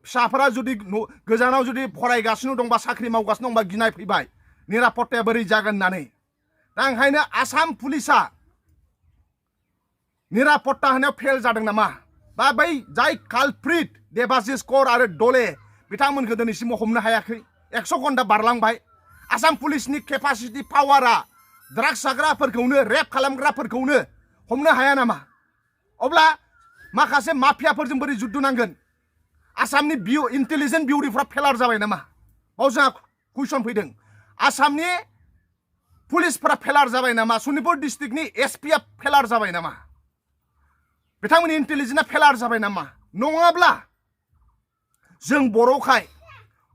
फिसाफोरा जुदि गोजानाव जुदि फरायगासिनो दंबा साख्रि मावगासिनो दंबा गिनाय फैबाय निरापत्ताया बोरै जागोन होननानै दा ओंखायनो आसाम पुलिसा निरापत्ता होनायाव फेल जादों नामा बा बै जाय कालप्रिट देबासिस कर आरो दले बिथांमोनखौ दिनैसिम हमनो हायाखै 100 घन्टा बारलांबाय आसाम पुलिसनि केपासिटि पावारा ड्राग्स जाग्राफोरखौनो रेप खालामग्राफोरखौनो हमनो हाया नामा अब्ला माखासे माफियाफोरजों बोरै जुद्ध नांगोन आसामनि इन्टेलिजेन्ट बिउरिफ्रा फेलार जाबाय नामा बाव जोंहा कुइसन फैदों आसामनि पुलिसफोरा फेलार जाबाय नामा सनितपुर डिस्ट्रिक्टनि एसपिआ फेलार जाबाय नामा बिथांमोननि इन्टेलिजेन्टआ फेलार जाबाय नामा नङाब्ला जों बर'खाय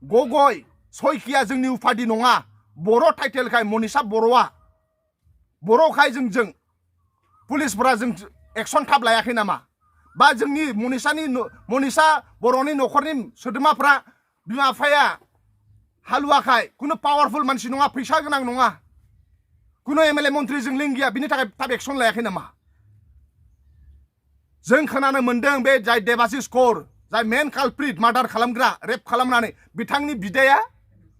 गगय सयकिया जोंनि उपाधि नङा बर' टाइटेलखाय मनिषा बर'आ बर'खाय जों पुलिसफोरा जों एक्सन थाब लायाखै नामा बा जोंनि मनिषा बर'नि न'खरनि सोद्रोमाफ्रा बिमा बिफाया हालुवाखाय कुनु पावारफुल मानसि नङा फैसा गोनां नङा कुनु एमएलए मन्त्रिजों लिंक गैया बिनि थाखाय थाब एक्सन लायाखै नामा जों खोनानो मोनदों बे जाय देबासिस कर जाय मेन कालप्रिट मार्डार खालामग्रा रेप खालामनानै बिथांनि बिदाया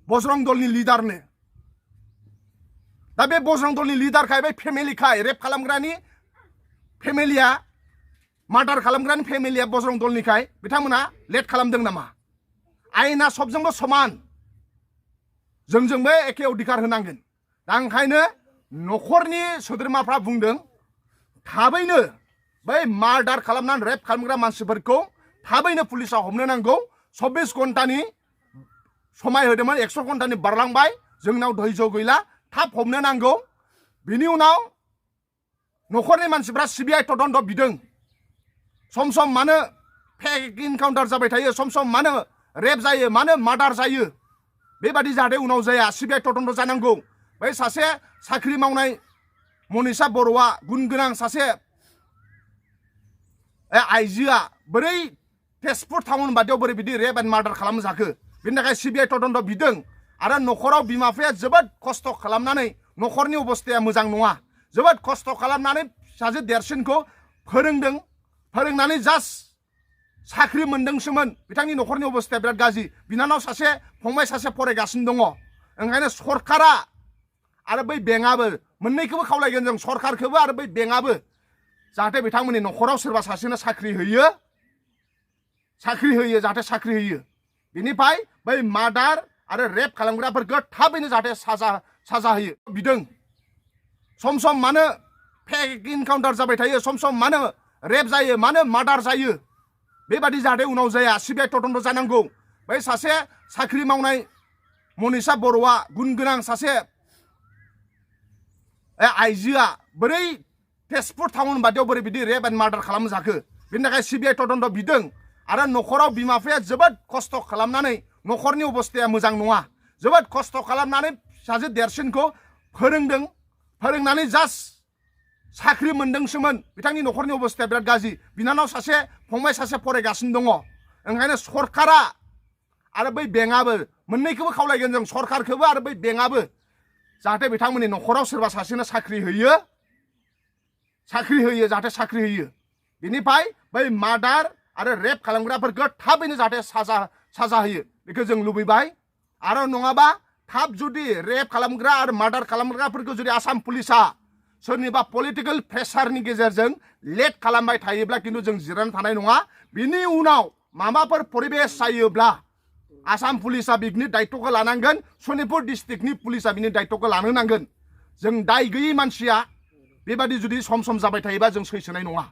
बजरं दलनि लिडारनो दा बे बजरं दलनि लिडारखाय बे फेमिलिखाय रेप खालामग्रानि फेमिलिया मार्डार खालामग्रानि फेमिलिया बजरं दलनिखाय बिथांमोना लेट खालामदों नामा आयेना सबजोंबो समान जोंजोंबो एखे अधिकार होनांगोन दा ओंखायनो न'खरनि सोद्रोमाफ्रा बुंदों थाबैनो बै मार्डार खालामनानै रेप खालामग्रा मानसिफोरखौ थाबैनो पुलिसा हमनो नांगौ 24 घन्टानि समाय होदोंमोन 100 घन्टानि बारलांबाय जोंनाव धैर्य गैला थाब हमनो नांगौ बिनि उनाव न'खरनि मानसिफ्रा सिबिआइ तदन्त बिदों सम सम मानो फेक इनकाउन्टार जाबाय थायो सम सम मानो रेप जायो मानो मार्डार जायो बेबादि जाहाथे उनाव जाया सिबिआइ तदन्त जानांगौ बै सासे साख्रि मावनाय मनिषा बर'आ गुन गोनां सासे आइजोआ बोरै तेजपुर टाउन बादियाव बोरै बिदि रेप एन्ड मार्डार खालामजाखो बिनि थाखाय सिबिआइ तदन्त बिदों आरो न'खराव बिमा बिफाया जोबोद खस्थ' खालामनानै न'खरनि अबस्थाया मोजां नङा जोबोद खस्थ' खालामनानै सासे देरसिनखौ फोरोंनानै जास्ट साख्रि मोनदोंसोमोन बिथांनि न'खरनि अबस्थाया बिराद गाज्रि बिनानाव सासे फंबाय सासे फरायगासिनो दङ ओंखायनो सरकारा आरो बै बेंकआबो मोननैखौबो खावलायगोन जों सरकारखौबो आरो बै बेंकआबो जाहाथे बिथांमोननि न'खराव सोरबा सासेनो साख्रि होयो जाहाथे साख्रि होयो बिनिफ्राय बै मार्डार आरो रेप खालामग्राफोरखौ थाबैनो जाहाथे साजा होयो बिदों सम सम मानो फेक इनकाउन्टार जाबाय थायो सम सम मानो रेप जायो मानो मार्डार जायो बेबादि जाहाथे उनाव जाया सिबिआइ तदन्त जानांगौ बै सासे साख्रि मावनाय मनिषा बर'आ गुन गोनां सासे आइजोआ बोरै तेजपुर टाउन बादियाव बोरै बिदि रेप एन्ड मार्डार खालामजाखो बिनि थाखाय सिबिआइ तदन्त बिदों आरो न'खराव बिमा बिफाया जोबोद खस्थ' खालामनानै न'खरनि अबस्थाया मोजां नङा जोबोद खस्थ' खालामनानै सासे देरसिनखौ फोरोंनानै जास्ट साख्रि मोनदोंसोमोन बिथांनि न'खरनि अबस्थाया बिराद गाज्रि बिनानाव सासे फंबाय सासे फरायगासिनो दङ ओंखायनो सरकारा आरो बै बेंकआबो मोननैखौबो खावलायगोन जों सरकारखौबो आरो बै बेंकआबो जाहाथे बिथांमोननि न'खराव सोरबा सासेनो साख्रि होयो जाहाथे साख्रि होयो बिनिफ्राय बै मार्डार आरो रेप खालामग्राफोरखौ थाबैनो जाहाथे साजा होयो बेखौ जों लुबैबाय आरो नङाबा थाब जुदि रेप खालामग्रा आरो मार्डार खालामग्राफोरखौ जुदि आसाम पुलिसा सोरनिबा पलिटिकेल प्रेसारनि गेजेरजों लेट खालामबाय थायोब्ला खिन्थु जों जिरायनानै थानाय नङा बिनि उनाव माबाफोर परिबेस जायोब्ला आसाम पुलिसा बिनि दायित्वखौ लानांगोन सनितपुर डिस्ट्रिक्टनि पुलिसा बिनि दायित्वखौ लानो नांगोन जों दाय गैयै मानसिया बेबादि जुदि सम सम जाबाय थायोबा जों सैसोनाय नङा।